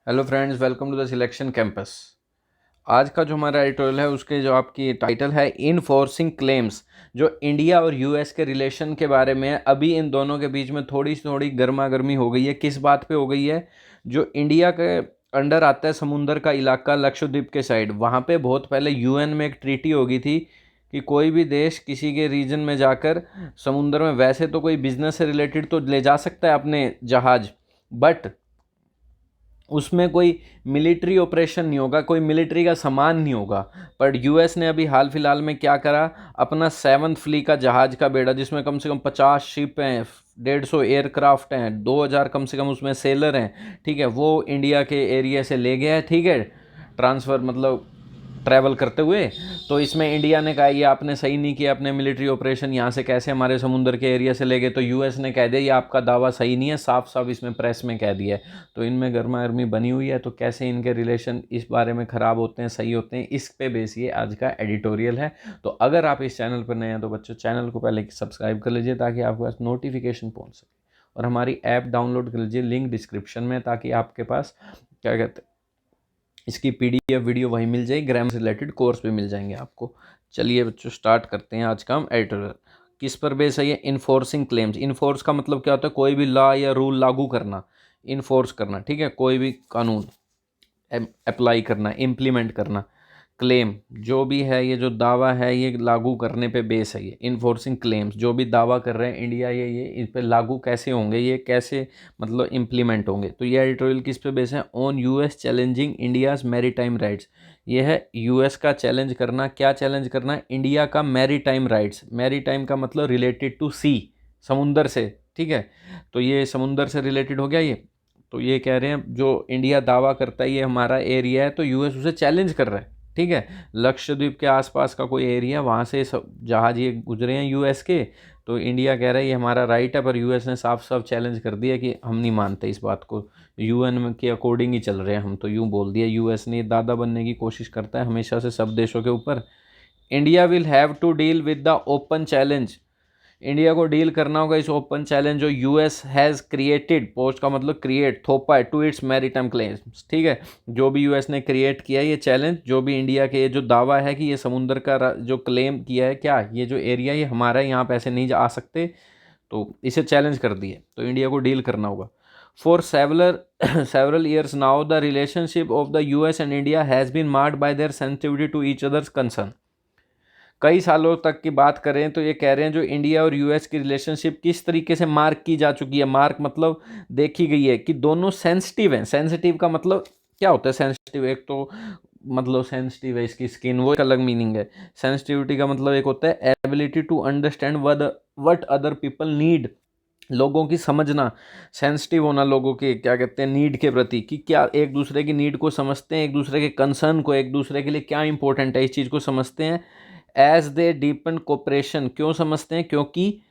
Hello friends, welcome to the selection campus. आज का जो हमारा एडिटोरियल है उसके जो आपकी टाइटल है इनफोर्सिंग क्लेम्स, जो इंडिया और यूएस के रिलेशन के बारे में है। अभी इन दोनों के बीच में थोड़ी थोड़ी गर्मा गर्मी हो गई है। किस बात पे हो गई है? जो इंडिया के अंडर आता है समुंदर का इलाका लक्षद्वीप के साइड, वहाँ पे बहुत पहले यूएन में एक ट्रीटी हो गई थी कि कोई भी देश किसी के रीजन में जाकर समुंदर में, वैसे तो कोई बिजनेस से रिलेटेड तो ले जा सकता है अपने जहाज, बट उसमें कोई मिलिट्री ऑपरेशन नहीं होगा, कोई मिलिट्री का सामान नहीं होगा। पर यूएस ने अभी हाल फिलहाल में क्या करा, अपना 7th फ्लीट का जहाज का बेड़ा, जिसमें कम से कम 50 शिप हैं, 150 एयरक्राफ्ट हैं, 2000 कम से कम उसमें सेलर हैं, ठीक है, वो इंडिया के एरिया से ले गया है, ठीक है, ट्रांसफ़र मतलब ट्रैवल करते हुए। तो इसमें इंडिया ने कहा ये आपने सही नहीं किया, अपने मिलिट्री ऑपरेशन यहाँ से कैसे हमारे समुंदर के एरिया से ले गए। तो यूएस ने कह दिया ये आपका दावा सही नहीं है, साफ साफ इसमें प्रेस में कह दिया है। तो इनमें गर्मा गर्मी बनी हुई है। तो कैसे इनके रिलेशन इस बारे में ख़राब होते हैं, सही होते हैं, इस पे बेस ये आज का एडिटोरियल है। तो अगर आप इस चैनल पर नए हैं तो बच्चों चैनल को पहले सब्सक्राइब कर लीजिए ताकि आपके पास नोटिफिकेशन पहुँच सके, और हमारी ऐप डाउनलोड कर लीजिए, लिंक डिस्क्रिप्शन में, ताकि आपके पास क्या कहते हैं इसकी पीडीएफ वीडियो वहीं मिल जाएगी, ग्रामर से रिलेटेड कोर्स भी मिल जाएंगे आपको। चलिए बच्चों स्टार्ट करते हैं आज का हम एडिटोरियल। किस पर बेस है ये? Enforcing claims. इन्फोर्स का मतलब क्या होता है? कोई भी लॉ या रूल लागू करना, इन्फोर्स करना, ठीक है, कोई भी कानून अप्लाई करना, इम्प्लीमेंट करना। क्लेम जो भी है, ये जो दावा है ये लागू करने पे बेस है। ये इन्फोर्सिंग क्लेम्स जो भी दावा कर रहे हैं इंडिया, ये इस पे लागू कैसे होंगे, ये कैसे मतलब इम्प्लीमेंट होंगे। तो ये एडिटोरियल किस पे बेस है? On US challenging India's maritime rights. ये है यूएस का चैलेंज करना। क्या चैलेंज करना? इंडिया का मैरीटाइम राइट्स। मैरीटाइम का मतलब रिलेटेड टू सी, समुंदर से, ठीक है। तो ये समुंदर से रिलेटेड हो गया ये। तो ये कह रहे हैं जो इंडिया दावा करता है ये हमारा एरिया है, तो यूएस उसे चैलेंज कर रहा है, ठीक है। लक्षद्वीप के आसपास का कोई एरिया, वहाँ से सब जहाज ये गुजरे हैं यूएस के, तो इंडिया कह रहा है ये हमारा राइट है। पर यूएस ने साफ साफ चैलेंज कर दिया कि हम नहीं मानते इस बात को, यूएन के अकॉर्डिंग ही चल रहे हैं हम। तो यूँ बोल दिया यूएस ने, दादा बनने की कोशिश करता है हमेशा से सब देशों के ऊपर। India will have to deal with the open challenge. India को डील करना होगा इस ओपन चैलेंज जो यूएस हैज़ क्रिएटेड, पोस्ट का मतलब क्रिएट, थोपा है, टू इट्स मैरीटाइम क्लेम्स, ठीक है। जो भी यूएस ने क्रिएट किया है ये चैलेंज, जो भी इंडिया के ये जो दावा है कि ये समुंदर का जो क्लेम किया है, क्या ये जो एरिया ये हमारा है, यहाँ पे ऐसे नहीं आ सकते, तो इसे चैलेंज कर दिए। तो इंडिया को डील करना होगा। For several years now the relationship of the US and India has been marked by their sensitivity to each other's concern. कई सालों तक की बात करें तो ये कह रहे हैं जो इंडिया और यूएस की रिलेशनशिप किस तरीके से मार्क की जा चुकी है। मार्क मतलब देखी गई है कि दोनों सेंसिटिव हैं। सेंसिटिव का मतलब क्या होता है? सेंसिटिव एक तो मतलब सेंसिटिव है इसकी स्किन, वो एक अलग मीनिंग है। सेंसिटिविटी का मतलब एक होता है ability to understand what other people need, लोगों की समझना, सेंसिटिव होना लोगों के क्या कहते हैं नीड के प्रति, कि क्या एक दूसरे की नीड को समझते हैं, एक दूसरे के कंसर्न को, एक दूसरे के लिए क्या इंपॉर्टेंट है इस चीज़ को समझते हैं। एज दे डीपन कोऑपरेशन, क्यों समझते हैं? क्योंकि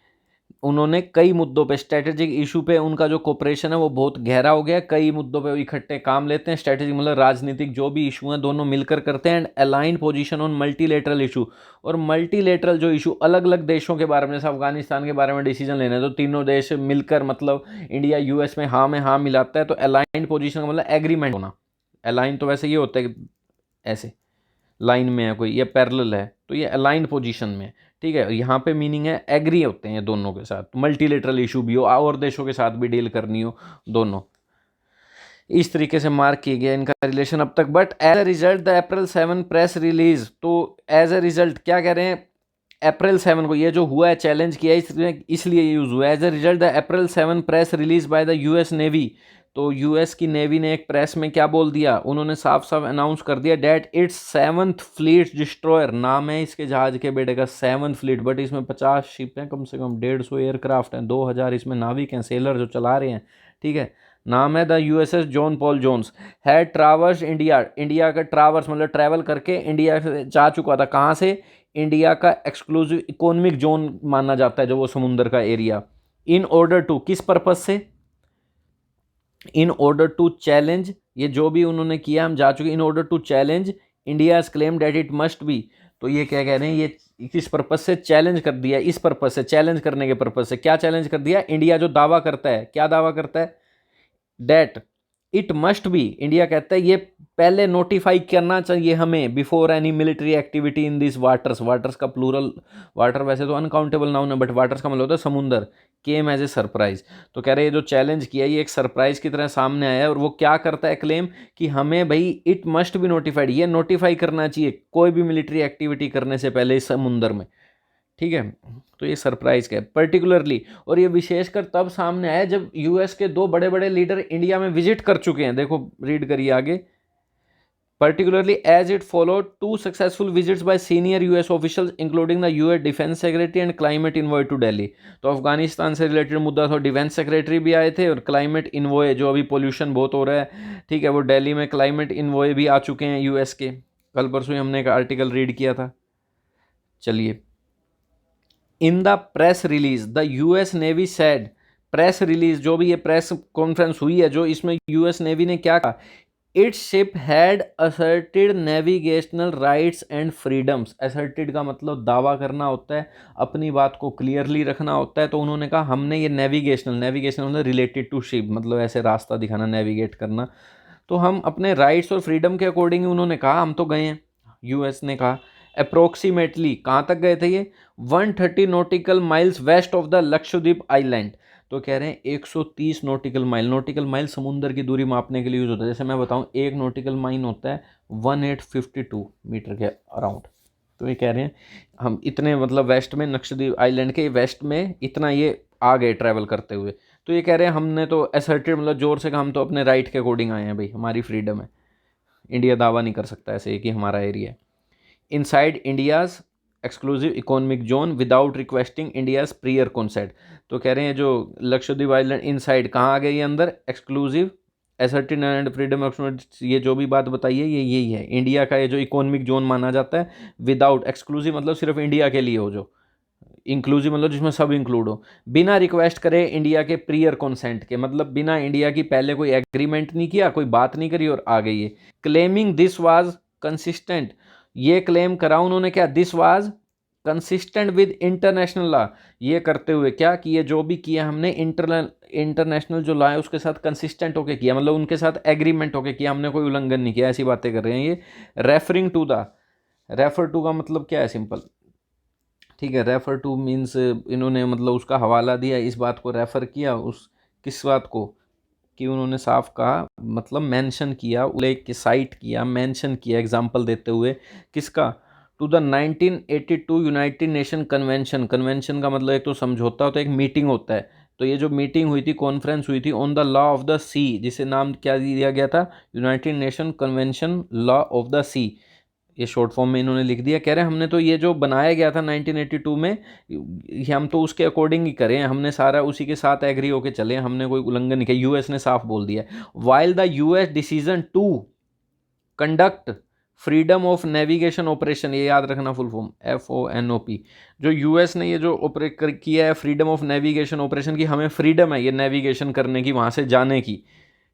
उन्होंने कई मुद्दों पे, स्ट्रेटेजिक इशू पे उनका जो कोऑपरेशन है वो बहुत गहरा हो गया। कई मुद्दों पे वो इकट्ठे काम लेते हैं। स्ट्रेटेजिक मतलब राजनीतिक जो भी इशू हैं दोनों मिलकर करते हैं। And align position on multilateral issue, और मल्टीलेटरल जो इशू अलग अलग देशों के बारे में, जैसे अफगानिस्तान के बारे में डिसीजन लेना है तो तीनों देश मिलकर, मतलब इंडिया यूएस में हाँ मिलाता है। तो अलाइन पोजीशन का मतलब एग्रीमेंट होना। अलाइन तो वैसे ये होता है कि ऐसे लाइन में है कोई, ये पैरेलल है, तो ये अलाइन पोजीशन में, ठीक है। यहाँ पे मीनिंग है एग्री होते हैं दोनों के साथ, मल्टीलेटरल इशू भी हो और देशों के साथ भी डील करनी हो, दोनों इस तरीके से मार्क किया गया इनका रिलेशन अब तक। But as a result the April 7 press release, तो एज अ रिजल्ट क्या कह रहे हैं? अप्रैल 7 को ये जो हुआ है, चैलेंज किया इसलिए यूज हुआ। As a result the April 7 press release by the US navy, तो यूएस की नेवी ने एक प्रेस में क्या बोल दिया, उन्होंने साफ साफ अनाउंस कर दिया date it's 7th fleet destroyer, नाम है इसके जहाज के बेटे का 7th फ्लीट, बट इसमें 50 शिप हैं, कम से कम 150 एयरक्राफ्ट हैं, 2000 इसमें नाविक हैं, सेलर जो चला रहे हैं, ठीक है। नाम है the USS John Paul Jones, है ट्रावर्स इंडिया, इंडिया का ट्रावर्स मतलब ट्रैवल करके इंडिया से जा चुका था। कहाँ से? इंडिया का एक्सक्लूसिव इकोनॉमिक जोन माना जाता है जो वो समुंदर का एरिया। इन ऑर्डर टू, किस पर्पज से? इन ऑर्डर टू चैलेंज, ये जो भी उन्होंने किया हम जा चुके। In order to challenge India claim that it must be, तो ये क्या कह रहे हैं, ये किस पर्पज से चैलेंज कर दिया? इस पर्पज से, चैलेंज करने के पर्पज से। क्या चैलेंज कर दिया? इंडिया जो दावा करता है, क्या दावा करता है? That it must be, India कहता है ये पहले नोटिफाई करना चाहिए हमें, before any military activity in this waters, waters का प्लूरल, वाटर वैसे तो अनकाउंटेबल नाउन है बट वाटर्स का मतलब होता है समुंदर, केम एज ए सरप्राइज। तो कह रहे हैं ये जो चैलेंज किया ये एक सरप्राइज की तरह सामने आया है, और वो क्या करता है क्लेम कि हमें भाई इट मस्ट बी नोटिफाइड, ये नोटिफाई करना चाहिए कोई भी मिलिट्री एक्टिविटी करने से पहले इस समुंदर में, ठीक है। तो ये सरप्राइज का है पर्टिकुलरली, और ये विशेषकर तब सामने आया जब यूएस के दो बड़े बड़े लीडर इंडिया में विजिट कर चुके हैं। देखो रीड करिए आगे, particularly as it followed two successful visits by senior US officials including the US Defense Secretary and Climate Envoy to Delhi। तो अफगानिस्तान से रिलेटेड मुद्दा था, डिफेंस सेक्रेटरी भी आए थे और क्लाइमेट इन्वॉय, जो अभी पोल्यूशन बहुत हो रहा है, ठीक है, वो दिल्ली में क्लाइमेट इन्वॉय भी आ चुके हैं यूएस के। कल परसों ही हमने एक आर्टिकल रीड किया था। चलिए, in the press release the US navy said, press release जो भी ये प्रेस कॉन्फ्रेंस हुई है, जो इसमें यूएस नेवी ने क्या कहा, it's ship had asserted navigational rights and freedoms. Asserted का मतलब दावा करना होता है, अपनी बात को क्लियरली रखना होता है। तो उन्होंने कहा हमने ये नेविगेशनल, नेविगेशनल मतलब रिलेटेड टू शिप, मतलब ऐसे रास्ता दिखाना, नेविगेट करना, तो हम अपने राइट्स और फ्रीडम के अकॉर्डिंग उन्होंने कहा हम तो गए हैं। यूएस ने कहा अप्रोक्सीमेटली कहाँ तक गए थे ये, 130 nautical miles west of the Lakshadweep island. तो कह रहे हैं 130 नॉटिकल माइल, नॉटिकल माइल समुद्र की दूरी मापने के लिए यूज होता है। जैसे मैं बताऊं, एक नॉटिकल माइल होता है 1852 मीटर के अराउंड। तो ये कह रहे हैं हम इतने मतलब वेस्ट में, लक्षद्वीप आइलैंड के वेस्ट में इतना ये आ गए ट्रैवल करते हुए। तो ये कह रहे हैं हमने तो असर्टेड मतलब जोर से कहा हम तो अपने राइट के अकॉर्डिंग आए हैं भाई, हमारी फ्रीडम है, इंडिया दावा नहीं कर सकता ऐसे ही कि हमारा एरिया है। Inside India's exclusive economic zone without requesting India's prior consent. तो कह रहे हैं जो लक्षद्वीप आइलैंड इनसाइड कहाँ आ गए ये अंदर, exclusive asserted and freedom of, ये जो भी बात बताइए ये यही है, इंडिया का ये जो इकोनॉमिक जोन माना जाता है, विदाउट, एक्सक्लूसिव मतलब सिर्फ इंडिया के लिए हो, जो इंक्लूसिव मतलब जिसमें सब इंक्लूड हो, बिना रिक्वेस्ट करे इंडिया के प्रियर कॉन्सेंट के, मतलब बिना इंडिया की पहले कोई एग्रीमेंट नहीं किया, कोई बात नहीं करी और आ गई है। क्लेमिंग दिस वाज कंसिस्टेंट, ये क्लेम करा उन्होंने क्या, this was consistent with international law, ये करते हुए क्या कि ये जो भी किया हमने इंटरनेशनल जो लॉ है उसके साथ कंसिस्टेंट होके किया, मतलब उनके साथ एग्रीमेंट होके किया, हमने कोई उल्लंघन नहीं किया, ऐसी बातें कर रहे हैं ये। Referring to the, refer to का मतलब क्या है, सिंपल, ठीक है, रेफर टू मीन्स इन्होंने मतलब उसका हवाला दिया, इस बात को रेफर किया, उस किस बात को कि उन्होंने साफ कहा, मतलब मेंशन किया, उल्लेख के साइट किया, मेंशन किया एग्जांपल देते हुए, किसका, to the 1982 United Nation Convention. Convention का मतलब एक तो समझौता होता है, एक मीटिंग होता है। तो ये जो मीटिंग हुई थी, कॉन्फ्रेंस हुई थी on the law of the sea, जिसे नाम क्या दिया गया था, United Nation convention law of the sea, ये शॉर्ट फॉर्म में इन्होंने लिख दिया। कह रहे हैं हमने तो ये जो बनाया गया था 1982 में, हम तो उसके अकॉर्डिंग ही करें, हमने सारा उसी के साथ एग्री होके चले, हमने कोई उल्लंघन नहीं किया, यूएस ने साफ बोल दिया। While the US decision to conduct freedom of navigation operation, ये याद रखना फुल फॉर्म, FONOP, जो यूएस ने ये जो ऑपरेट किया है फ्रीडम ऑफ नेविगेशन ऑपरेशन की, हमें फ्रीडम है ये नेविगेशन करने की, वहाँ से जाने की,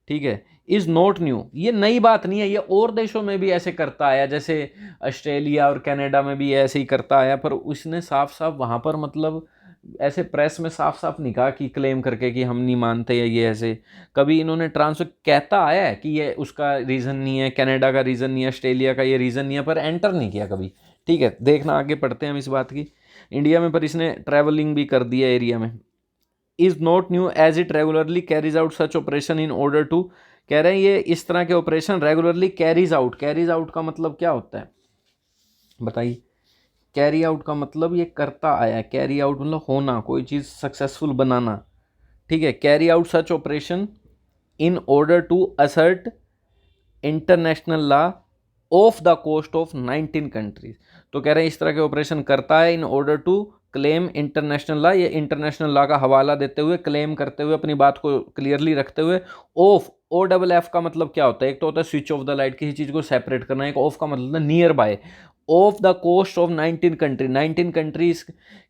ठीक है, इज़ नॉट न्यू, ये नई बात नहीं है, ये और देशों में भी ऐसे करता आया, जैसे ऑस्ट्रेलिया और कनाडा में भी ऐसे ही करता आया, पर उसने साफ साफ वहाँ पर मतलब ऐसे प्रेस में साफ साफ नहीं कहा कि क्लेम करके कि हम नहीं मानते या ये ऐसे, कभी इन्होंने ट्रांसफर कहता आया है कि ये उसका रीज़न नहीं है, कनाडा का रीज़न नहीं है, ऑस्ट्रेलिया का ये रीज़न नहीं है, पर एंटर नहीं किया कभी, ठीक है। देखना आगे पढ़ते हैं हम इस बात की, इंडिया में पर इसने ट्रैवलिंग भी कर दिया एरिया में। Is not new as it regularly carries out such operation in order to, कह रहे हैं ये इस तरह के operation regularly carries out, carries out का मतलब क्या होता है बताइए, कैरी आउट का मतलब ये करता आया, कैरी आउट मतलब होना, कोई चीज़ सक्सेसफुल बनाना, ठीक है। Carry out such operation in order to assert international law of the coast of 19 countries. तो कह रहे हैं इस तरह के ऑपरेशन करता है in order to claim international law, ये इंटरनेशनल लॉ का हवाला देते हुए, क्लेम करते हुए, अपनी बात को क्लियरली रखते हुए। ऑफ, OFF का मतलब क्या होता है, एक तो होता है स्विच ऑफ द लाइट, किसी चीज़ को सेपरेट करना, एक ऑफ का मतलब nearby, off the coast of 19 country, 19 countries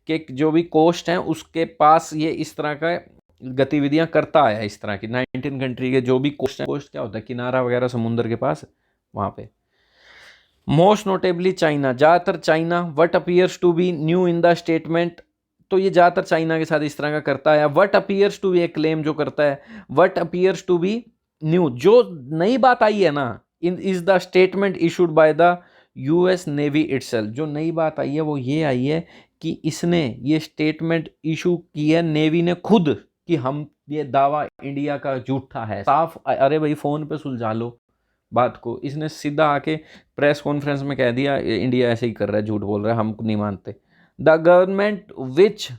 के जो भी कोस्ट हैं उसके पास ये इस तरह का गतिविधियां करता आया, इस तरह की 19 कंट्री के जो भी कोस्ट है, कोस्ट क्या होता है, किनारा वगैरह समुद्र के पास, वहाँ पे। मोस्ट नोटेबली चाइना, ज़्यादातर China, what appears to be new in the statement, तो ये ज़्यादातर चाइना के साथ इस तरह का करता है। वट अपीयर्स टू बी, एक क्लेम जो करता है, what appears to be new जो नई बात आई है ना, in is the statement issued by the US Navy itself. जो नई बात आई है वो ये आई है कि इसने ये स्टेटमेंट इशू की है नेवी ने खुद, कि हम ये दावा इंडिया का झूठा है साफ। अरे भाई फोन पे सुलझा लो बात को, इसने सीधा आके प्रेस कॉन्फ्रेंस में कह दिया इंडिया ऐसे ही कर रहा है, झूठ बोल रहा है, हम नहीं मानते। The government which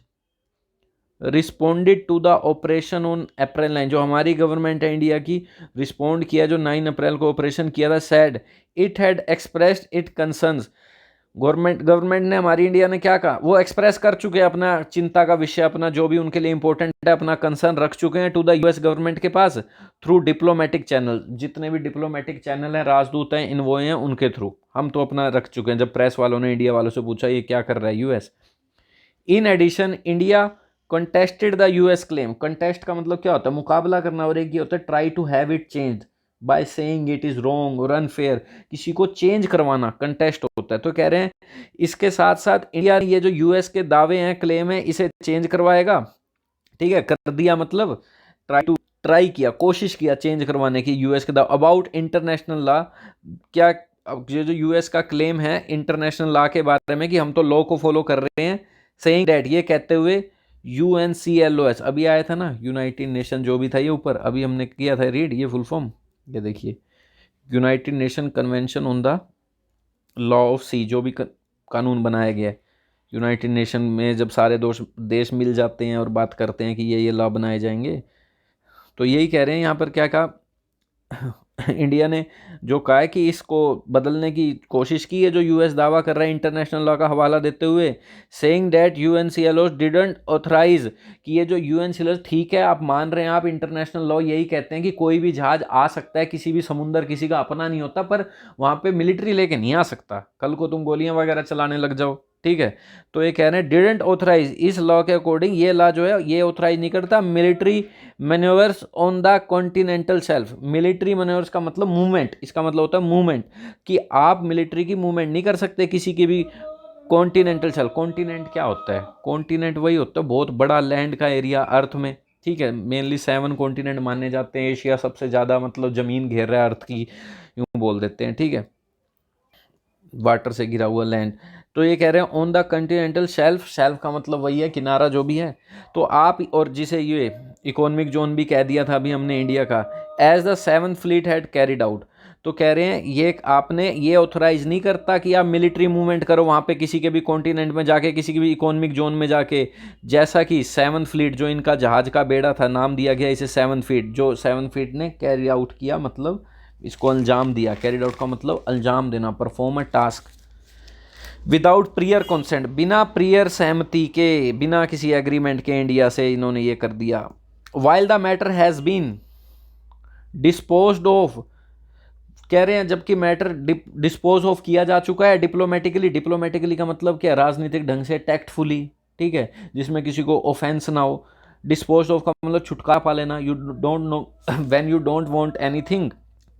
responded to the operation on April 9, जो हमारी गवर्नमेंट है इंडिया की, रिस्पोंड किया जो 9 अप्रैल को ऑपरेशन किया था, sad it had expressed it concerns. Government ने, हमारी इंडिया ने क्या कहा, वो एक्सप्रेस कर चुके हैं अपना चिंता का विषय, अपना जो भी उनके लिए इंपॉर्टेंट है, अपना कंसर्न रख चुके हैं टू द यूएस गवर्नमेंट के पास थ्रू डिप्लोमेटिक चैनल। जितने भी डिप्लोमेटिक चैनल हैं, राजदूत हैं, इन्वॉय हैं, उनके थ्रू हम तो अपना रख चुके हैं। जब प्रेस वालों ने इंडिया वालों से पूछा ये क्या कर रहा है US. In addition India contested the US claim. Contest का मतलब क्या होता है, मुकाबला करना, और एक ये होता है try to have it change by saying it is wrong और अनफेयर, किसी को चेंज करवाना कंटेस्ट होता है। तो कह रहे हैं इसके साथ साथ इंडिया ने ये जो यूएस के दावे हैं, क्लेम है, इसे चेंज करवाएगा। ठीक है, कर दिया मतलब ट्राई किया, कोशिश किया चेंज करवाने की यूएस के दावे अबाउट इंटरनेशनल लॉ। क्या ये जो यूएस का क्लेम है इंटरनेशनल लॉ के बारे में कि हम तो लॉ को फॉलो कर रहे हैं, सेइंग दैट, ये कहते हुए UNCLOS अभी आया था ना, यूनाइटेड नेशन जो भी था ये ऊपर, अभी हमने किया था रीड, ये फुल फॉर्म ये देखिए, United Nation convention on the law of sea, जो भी कानून बनाया गया है यूनाइटेड नेशन में, जब सारे देश मिल जाते हैं और बात करते हैं कि ये लॉ बनाए जाएंगे, तो यही कह रहे हैं यहाँ पर क्या कहा इंडिया ने, जो कहा है कि इसको बदलने की कोशिश की है जो यूएस दावा कर रहा है इंटरनेशनल लॉ का हवाला देते हुए, saying that UNCLOS didn't authorize, कि ये जो UNCLOS, ठीक है आप मान रहे हैं, आप इंटरनेशनल लॉ यही कहते हैं कि कोई भी जहाज आ सकता है, किसी भी समुंदर किसी का अपना नहीं होता, पर वहाँ पे मिलिट्री लेके नहीं आ सकता, कल को तुम गोलियां वगैरह चलाने लग जाओ। ठीक है, तो ये कह रहे हैं डिडंट ऑथराइज, इस लॉ के अकॉर्डिंग ये लॉ जो है ये ऑथराइज नहीं करता military manoeuvres on the continental shelf. Military manoeuvres का मतलब मूवमेंट, इसका मतलब होता है मूवमेंट, कि आप मिलिट्री की मूवमेंट नहीं कर सकते किसी की भी कॉन्टिनेंटल शेल्फ। कॉन्टिनेंट क्या होता है, कॉन्टिनेंट वही होता है बहुत बड़ा लैंड का एरिया अर्थ में। ठीक है, मेनली 7 कॉन्टिनेंट माने जाते हैं, एशिया सबसे ज़्यादा मतलब ज़मीन घेर रहा है अर्थ की, यूँ बोल देते हैं। ठीक है, वाटर से घिरा हुआ लैंड। तो ये कह रहे हैं on the continental shelf, shelf का मतलब वही है किनारा जो भी है, तो आप, और जिसे ये इकोनॉमिक जोन भी कह दिया था अभी हमने इंडिया का, as the 7th fleet had carried out. तो कह रहे हैं ये आपने ये ऑथराइज नहीं करता कि आप मिलिट्री मूवमेंट करो वहाँ पे किसी के भी कॉन्टिनेंट में जाके, किसी के भी इकोनॉमिक जोन में जाके, जैसा कि 7th फ्लीट जो इनका जहाज का बेड़ा था, नाम दिया गया इसे 7th फ्लीट, जो 7th फ्लीट ने कैरी आउट किया, मतलब इसको अंजाम दिया। कैरिड आउट का मतलब अंजाम देना, perform a task without prior consent, बिना प्रियर सहमति के, बिना किसी एग्रीमेंट के इंडिया से इन्होंने ये कर दिया। While the matter has been disposed of, कह रहे हैं जबकि मैटर डिस्पोज ऑफ किया जा चुका है डिप्लोमेटिकली। डिप्लोमेटिकली का मतलब क्या, राजनीतिक ढंग से, टैक्टफुली, ठीक है, जिसमें किसी को ऑफेंस ना हो। डिस्पोज ऑफ का मतलब छुटकारा पा लेना, you don't know when you don't want anything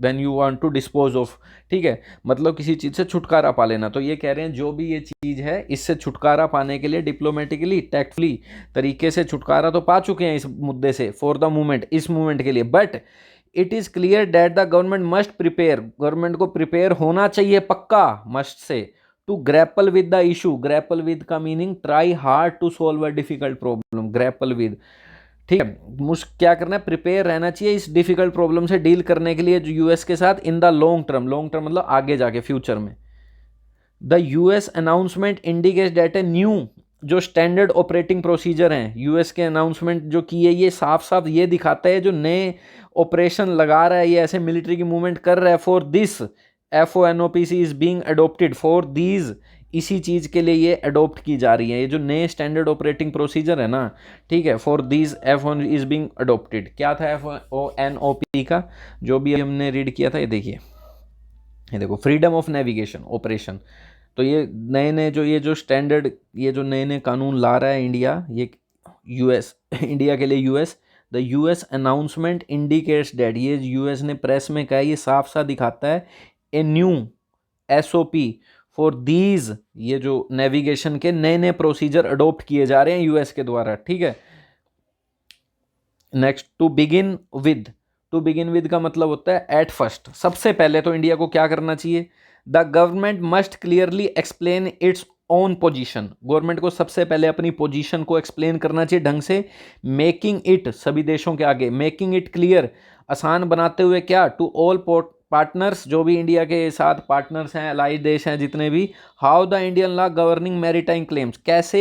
then you want to dispose of. ठीक है, मतलब किसी चीज़ से छुटकारा पा लेना। तो ये कह रहे हैं जो भी ये चीज़ है इससे छुटकारा पाने के लिए डिप्लोमेटिकली, टैक्टफुली तरीके से छुटकारा तो पा चुके हैं इस मुद्दे से, फॉर द मूवमेंट, इस मूवमेंट के लिए। But it is clear that the government must prepare, government को प्रिपेयर होना चाहिए पक्का, मस्ट से, to grapple with the issue. Grapple with का meaning try hard to solve a difficult problem, grapple with. ठीक है, मुझे क्या करना है, प्रिपेयर रहना चाहिए इस डिफिकल्ट प्रॉब्लम से डील करने के लिए जो यूएस के साथ, in the long term. Long term मतलब आगे जाके, फ्यूचर में। The US announcement indicates that a new, जो स्टैंडर्ड ऑपरेटिंग प्रोसीजर हैं यूएस के अनाउंसमेंट जो की है, ये साफ साफ ये दिखाता है जो नए ऑपरेशन लगा रहा है, ये ऐसे मिलिट्री की मूवमेंट कर रहा है, for this FONOPC is being adopted, for these, इसी चीज़ के लिए ये अडोप्ट की जा रही है, ये जो नए स्टैंडर्ड ऑपरेटिंग प्रोसीजर है ना, ठीक है, for these FON is being adopted. क्या था FONOP का, जो भी हमने रीड किया था, ये देखिए, ये देखो, फ्रीडम ऑफ नेविगेशन ऑपरेशन। तो ये नए नए जो ये जो स्टैंडर्ड, ये जो नए नए कानून ला रहा है इंडिया, ये यूएस इंडिया के लिए US, the US announcement indicates that, ये यूएस ने प्रेस में कहा, ये साफ साफ दिखाता है a new SOP for these, ये जो नेविगेशन के नए नए प्रोसीजर अडोप्ट किए जा रहे हैं यूएस के द्वारा। ठीक है, next, to begin with, to begin with का मतलब होता है एट फर्स्ट। सबसे पहले तो इंडिया को क्या करना चाहिए, the government must clearly explain its own position. Government को सबसे पहले अपनी पोजीशन को एक्सप्लेन करना चाहिए ढंग से, मेकिंग इट, सभी देशों के आगे, मेकिंग इट क्लियर, आसान बनाते हुए क्या, टू ऑल पार्टनर्स, जो भी इंडिया के साथ पार्टनर्स हैं, अलाइड देश हैं जितने भी, how the Indian law governing maritime claims, कैसे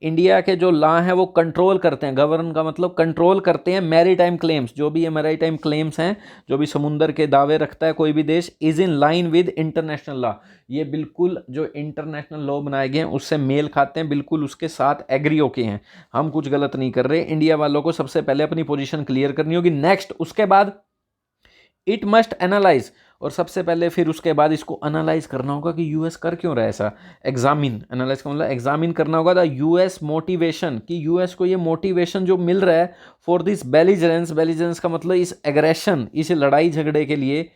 इंडिया के जो लॉ हैं वो कंट्रोल करते हैं, गवर्न का मतलब कंट्रोल करते हैं मैरीटाइम क्लेम्स, जो भी ये मैरीटाइम क्लेम्स हैं, जो भी समुंदर के दावे रखता है कोई भी देश, is in line with international law, ये बिल्कुल जो इंटरनेशनल लॉ बनाए गए हैं उससे मेल खाते हैं, बिल्कुल उसके साथ एग्री होके हैं, हम कुछ गलत नहीं कर रहे। इंडिया वालों को सबसे पहले अपनी पोजीशन क्लियर करनी होगी। नेक्स्ट, उसके बाद इट मस्ट एनालाइज, और सबसे पहले फिर उसके बाद इसको एनालाइज करना होगा कि यूएस कर क्यों रहा है ऐसा। एग्जामिन, एनालाइज का मतलब एग्जामिन करना होगा द यूएस मोटिवेशन, कि यूएस को ये मोटिवेशन जो मिल रहा है फॉर दिस बेलिजरेंस, बेलिजरेंस का मतलब इस एग्रेशन, इस लड़ाई झगड़े के लिए,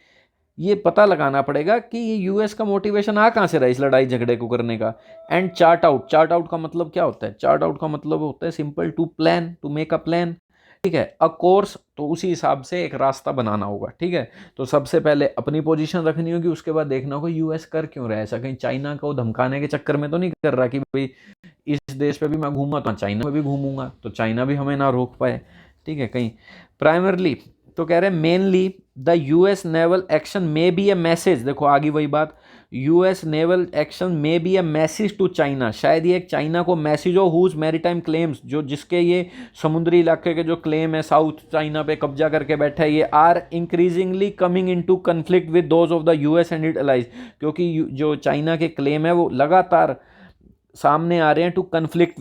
ये पता लगाना पड़ेगा कि ये यूएस का मोटिवेशन आ कहाँ से रहा है इस लड़ाई झगड़े को करने का। And chart out, chart out का मतलब क्या होता है, चार्ट आउट का मतलब होता है simple, to plan, to make a plan, ठीक है, अ कोर्स, तो उसी हिसाब से एक रास्ता बनाना होगा, ठीक है। तो सबसे पहले अपनी पोजीशन रखनी होगी, उसके बाद देखना होगा यूएस कर क्यों रहा है ऐसा, कहीं चाइना को धमकाने के चक्कर में तो नहीं कर रहा कि भाई इस देश पे भी मैं घूमूंगा तो चाइना में भी घूमूंगा, तो चाइना भी हमें ना रोक पाए, ठीक है। कहीं प्राइमरली तो कह रहे हैं mainly the US naval action may be a message, देखो आगे वही बात, US naval action may be a message to China, शायद ये एक चाइना को मैसेज हो, हुज मैरीटाइम क्लेम्स, जो जिसके ये समुद्री इलाके के जो क्लेम है साउथ चाइना पे कब्जा करके बैठा है, ये are increasingly coming into conflict with those of the US and its allies, क्योंकि जो चाइना के क्लेम है वो लगातार सामने आ रहे हैं, टू कन्फ्लिक्ट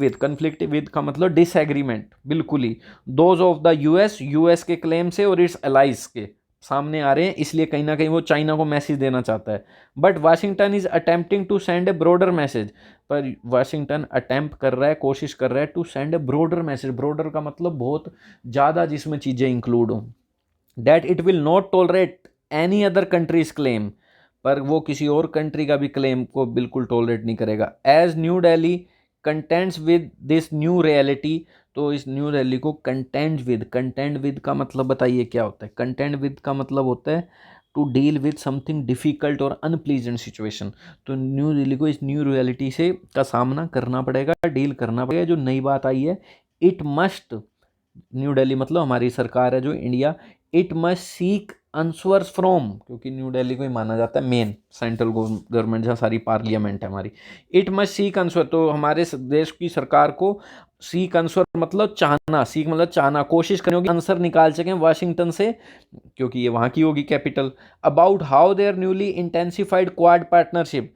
विद का मतलब डिसएग्रीमेंट, बिल्कुल ही, those of the US, US के क्लेम से और इट्स अलाइज के सामने आ रहे हैं, इसलिए कहीं ना कहीं वो चाइना को मैसेज देना चाहता है। But Washington is attempting to send a broader message, पर वाशिंगटन अटेम्प्ट कर रहा है, कोशिश कर रहा है to send a broader message, broader का मतलब बहुत ज़्यादा जिसमें चीज़ें इंक्लूड हों, that it will not tolerate any other countries claim, पर वो किसी और कंट्री का भी क्लेम को बिल्कुल टॉलरेट नहीं करेगा। As new Delhi contends with this new reality, तो इस न्यू दिल्ली को कंटेंट विद का मतलब बताइए क्या होता है। कंटेंट विद का मतलब होता है to deal with something difficult और अनप्लीजेंट सिचुएशन, तो न्यू दिल्ली को इस न्यू रियलिटी से का सामना करना पड़ेगा, डील करना पड़ेगा। जो नई बात आई है, इट मस्ट, न्यू दिल्ली मतलब हमारी सरकार है जो India, it must seek answers from, क्योंकि न्यू दिल्ली को ही माना जाता है मेन सेंट्रल गवर्नमेंट जहाँ सारी पार्लियामेंट है हमारी, इट मस्ट सीक आंसर, तो हमारे देश की सरकार को सीक आंसर मतलब चाहना, सीक मतलब चाहना, कोशिश करनी होगी आंसर निकाल सकें वाशिंगटन से, क्योंकि ये वहाँ की होगी capital, about how their newly intensified Quad partnership,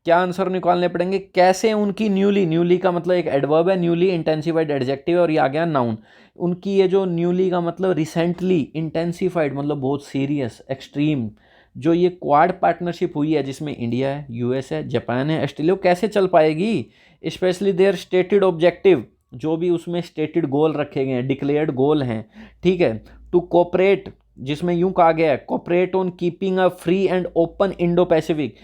क्या आंसर निकालने पड़ेंगे, कैसे उनकी न्यूली का मतलब एक एडवर्ब है, न्यूली इंटेंसिफाइड एडजेक्टिव है और ये आ गया नाउन, उनकी ये जो न्यूली का मतलब रिसेंटली, इंटेंसिफाइड मतलब बहुत सीरियस, एक्सट्रीम, जो ये क्वाड पार्टनरशिप हुई है जिसमें इंडिया है, यूएस है, जापान है, ऑस्ट्रेलिया, कैसे चल पाएगी, स्पेशली देयर स्टेटेड ऑब्जेक्टिव, जो भी उसमें स्टेटेड गोल रखे गए हैं, डिक्लेयर्ड गोल हैं, ठीक है, टू कोऑपरेट, जिसमें यूं कहा गया है cooperate on keeping a free and open Indo Pacific,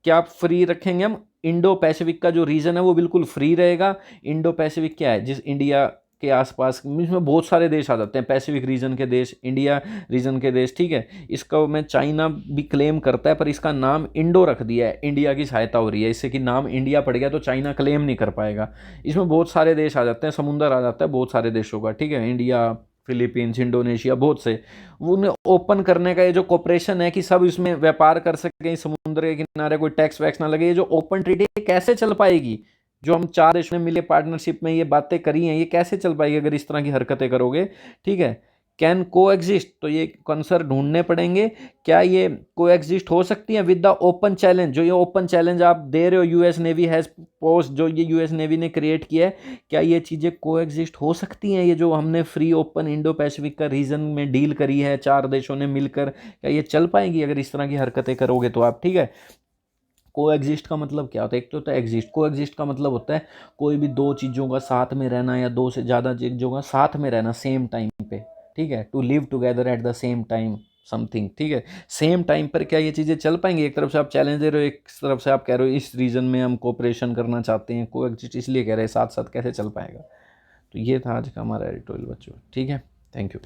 क्या फ्री रखेंगे हम, इंडो पैसिफिक का जो रीजन है वो बिल्कुल फ्री रहेगा। इंडो पैसिफिक क्या है, जिस इंडिया के आसपास इसमें बहुत सारे देश आ जाते हैं, पैसिफिक रीजन के देश, इंडिया रीजन के देश, ठीक है। इसका मैं चाइना भी क्लेम करता है पर इसका नाम इंडो रख दिया है, इंडिया की सहायता हो रही है इससे कि नाम इंडिया पड़ गया तो चाइना क्लेम नहीं कर पाएगा। इसमें बहुत सारे देश आ जाते हैं, समुंदर आ जाता है बहुत सारे देशों का, ठीक है, इंडिया, फिलीपींस, इंडोनेशिया, बहुत से, वो उन्हें ओपन करने का ये जो कॉपरेशन है कि सब इसमें व्यापार कर सकें, समुद्र के किनारे कोई टैक्स वैक्स ना लगे, ये जो ओपन ट्रेड है कैसे चल पाएगी, जो हम चार देशों ने मिले पार्टनरशिप में ये बातें करी हैं, ये कैसे चल पाएगी अगर इस तरह की हरकतें करोगे, ठीक है। कैन को एग्जिस्ट, तो ये आंसर ढूंढने पड़ेंगे, क्या ये को एग्जिस्ट हो सकती है विद द ओपन चैलेंज, जो ये ओपन चैलेंज आप दे रहे हो, यूएस नेवी हैज़ पोस्ट, जो ये यूएस नेवी ने क्रिएट किया है, क्या ये चीज़ें को एग्जिस्ट हो सकती हैं, ये जो हमने फ्री ओपन इंडो पैसिफिक का रीजन में डील करी है चार देशों ने मिलकर, क्या ये चल पाएंगी अगर इस तरह की हरकतें करोगे तो आप, ठीक है। को एग्जिस्ट का मतलब क्या होता है, एक तो होता है एग्जिस्ट, को एग्जिस्ट का मतलब होता है कोई भी दो चीज़ों का साथ में रहना या दो से ज़्यादा चीज़ों का साथ में रहना सेम टाइम पे, ठीक है, to live together at the same time something, ठीक है, सेम टाइम पर क्या ये चीज़ें चल पाएंगी, एक तरफ से आप चैलेंज दे रहे हो, एक तरफ से आप कह रहे हो इस रीजन में हम कोऑपरेशन करना चाहते हैं, को एग्जिस्ट इसलिए कह रहे हैं, साथ साथ कैसे चल पाएगा। तो ये था आज का हमारा एडिटोरियल बच्चों, ठीक है, थैंक यू।